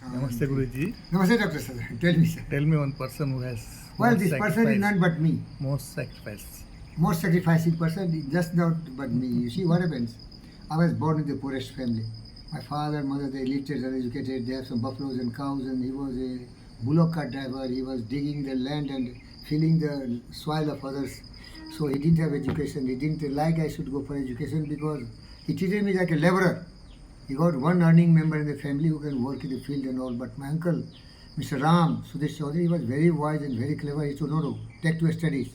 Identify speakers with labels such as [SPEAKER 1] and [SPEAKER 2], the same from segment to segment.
[SPEAKER 1] Namaste, Guruji.
[SPEAKER 2] Namaste, Dr. Sadar. Tell me, sir.
[SPEAKER 1] Tell me one person who has
[SPEAKER 2] Well, this person is none but me.
[SPEAKER 1] most sacrifice.
[SPEAKER 2] Most sacrificing person is just not but me. You see what happens? I was born in the poorest family. My father and mother, they illiterate, uneducated. They have some buffaloes and cows, and he was a bullock cart driver. He was digging the land and filling the soil of others. So he didn't have education. He didn't like I should go for education because he treated me like a laborer. He got one earning member in the family who can work in the field and all. But my uncle, Mr. Ram Sudesh Chaudhary, he was very wise and very clever. He said, no, take to studies.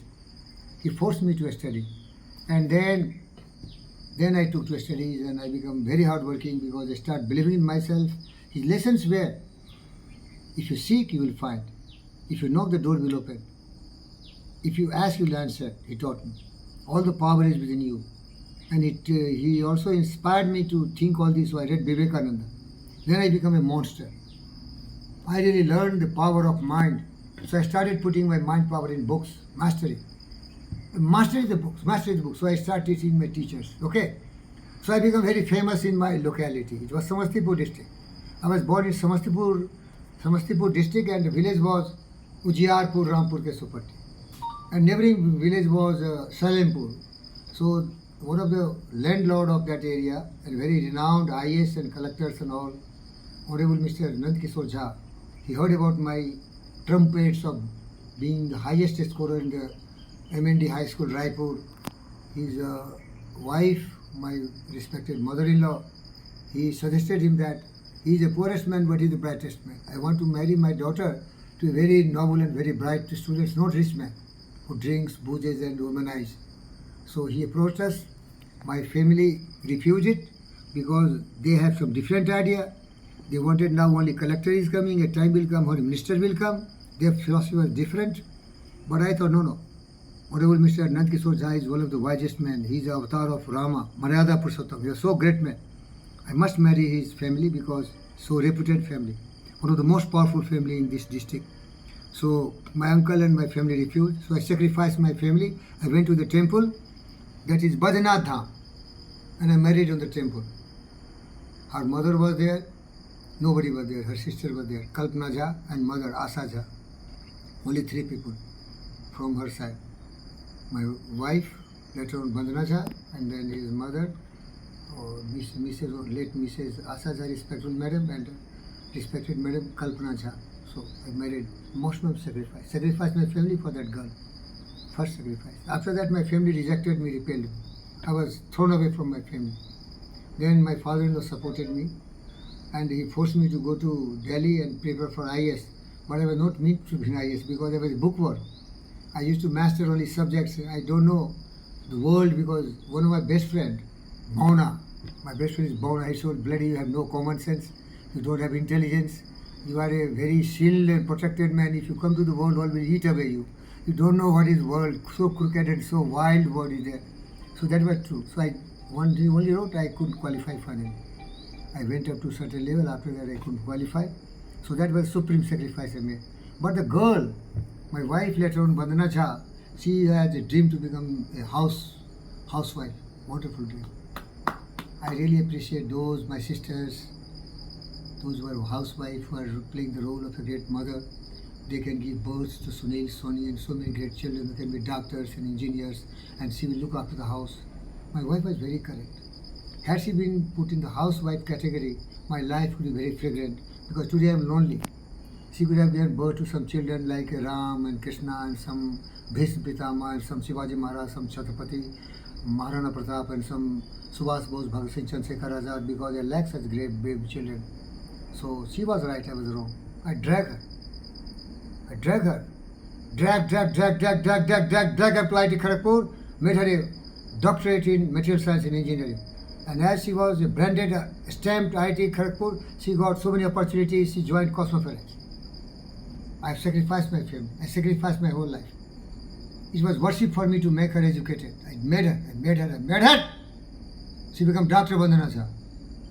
[SPEAKER 2] He forced me to study. And then I took to studies and I become very hardworking because I start believing in myself. His lessons were, if you seek, you will find. If you knock, the door will open. If you ask, you will answer, he taught me. All the power is within you. And he also inspired me to think all this. So I read Vivekananda. Then I became a monster. I really learned the power of mind. So I started putting my mind power in books, mastery. Mastery the books. So I started teaching my teachers. Okay. So I became very famous in my locality. It was Samastipur district. I was born in Samastipur district, and the village was Ujiarpur, Rampur ke Supatti. And neighboring village was Salempur. So one of the landlord of that area, and very renowned IAS and collectors and all, Honorable Mr. Nandkishore Jha, he heard about my trumpets of being the highest scorer in the MND High School, Raipur. His wife, my respected mother-in-law, he suggested him that he is the poorest man but he is the brightest man. I want to marry my daughter to a very noble and very bright student, not rich man who drinks, booze and womanize. So he approached us. My family refused it because they have some different idea. They wanted now only collector is coming, a time will come when minister will come. Their philosophy was different. But I thought, no. Honorable Mr. Nandkishore Jha is one of the wisest men. He is the avatar of Rama, Maryada Purushottam. He is so great man. I must marry his family because so reputed family. One of the most powerful family in this district. So my uncle and my family refused. So I sacrificed my family. I went to the temple. That is Badrinath Dham. And I married on the temple. Her mother was there. Nobody was there. Her sister was there. Kalpana Jha and mother Asa Jha. Only 3 people from her side. My wife, later on Bandana Jha, and then his mother, late Mrs. Asa Jha, respected madam, and respected madam Kalpana Jha. So I married emotional sacrifice. Sacrificed my family for that girl. First sacrifice. After that, my family rejected me, repelled me. I was thrown away from my family. Then my father-in-law supported me, and he forced me to go to Delhi and prepare for IAS. But I was not meant to be an IAS because I was bookworm. I used to master only subjects. I don't know the world because one of my best friend, Bhauna, my best friend is Bhauna. He said, bloody, you have no common sense. You don't have intelligence. You are a very shielded and protected man. If you come to the world, all will eat away you. You don't know what is world. So crooked and so wild world is there. So that was true. So I only wrote I couldn't qualify finally. I went up to a certain level. After that, I couldn't qualify. So that was supreme sacrifice I made. But the girl, my wife later on, Bandana Jha, she had a dream to become a housewife. Wonderful dream. I really appreciate those, my sisters, those who are housewives, who are playing the role of a great mother. They can give birth to Sunil, Soni, and so many great children who can be doctors and engineers, and she will look after the house. My wife was very correct. Had she been put in the housewife category, my life would be very fragrant because today I am lonely. She could have given birth to some children like Ram and Krishna and some Bhishma Pitama and some Shivaji Maharaj, some Chhatrapati Maharana Pratap and some Subhas Bose, Bhagat Singh, Chandrasekhar Azad because I lack such great baby children. So she was right, I was wrong. I drag her. Drag, applied to Kharagpur, made her a doctorate in material science and engineering. And as she was a branded, stamped IIT Kharagpur, she got so many opportunities, she joined Cosmoference. I have sacrificed my family, I sacrificed my whole life. It was worship for me to make her educated. I made her. She became Dr. Bandana Jha,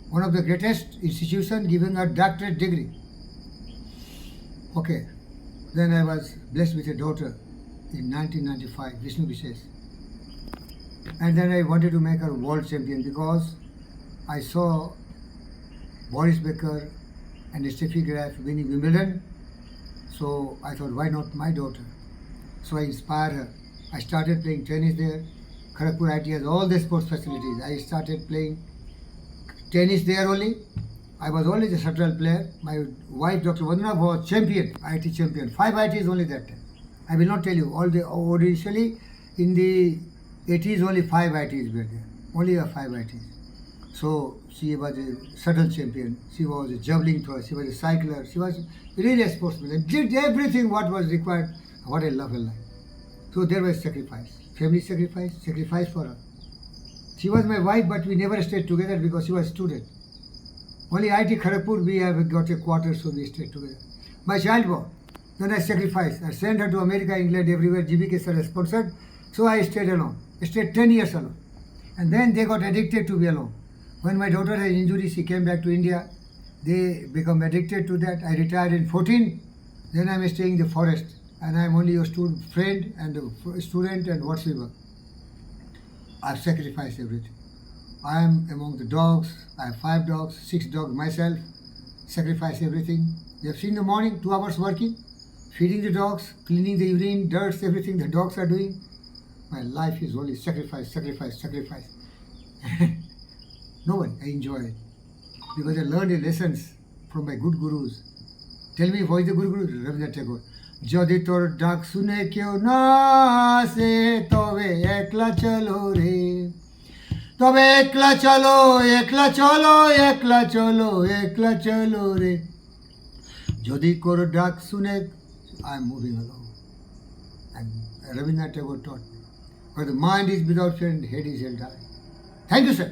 [SPEAKER 2] one of the greatest institutions giving her doctorate degree. Okay. Then I was blessed with a daughter in 1995, Vishnu Vishesh. And then I wanted to make her world champion because I saw Boris Becker, and Steffi Graf winning Wimbledon. So I thought, why not my daughter? So I inspired her. I started playing tennis there. Kharagpur IIT has all the sports facilities. I started playing tennis there only. I was always a shuttle player. My wife, Dr. Vandana, was champion, IIT champion. 5 IITs only that time. I will not tell you. Initially, in the 80s, only 5 IITs were there. Only 5 IITs. So she was a shuttle champion. She was a javelin thrower. She was a cycler. She was really a sportsman. And did everything what was required. What I love her life. So there was sacrifice. Family sacrifice for her. She was my wife, but we never stayed together because she was a student. Only IIT Kharagpur we have got a quarter, so we stayed together. My child born. Then I sacrificed. I sent her to America, England, everywhere. GBK sir sponsored. So I stayed alone. I stayed 10 years alone. And then they got addicted to be alone. When my daughter had injury, she came back to India. They become addicted to that. I retired in 14. Then I'm staying in the forest. And I'm only a student, friend and a student and whatsoever. I've sacrificed everything. I am among the dogs. I have 5 dogs, 6 dogs myself. Sacrifice everything. You have seen the morning, 2 hours working, feeding the dogs, cleaning the urine, dirt, everything the dogs are doing. My life is only sacrifice. No one, I enjoy it. Because I learned the lessons from my good gurus. Tell me, who is the Guru? Rabindranath Tagore. যদি তোর ডাক শুনে কেউ না আসে তবে একলা চলো রে, তবে একলা চলো রে, যদি কোর ডাক শুনে, I am moving along. And Rabindranath Tagore taught me, for the mind is without friend, head is held high. Thank you, sir.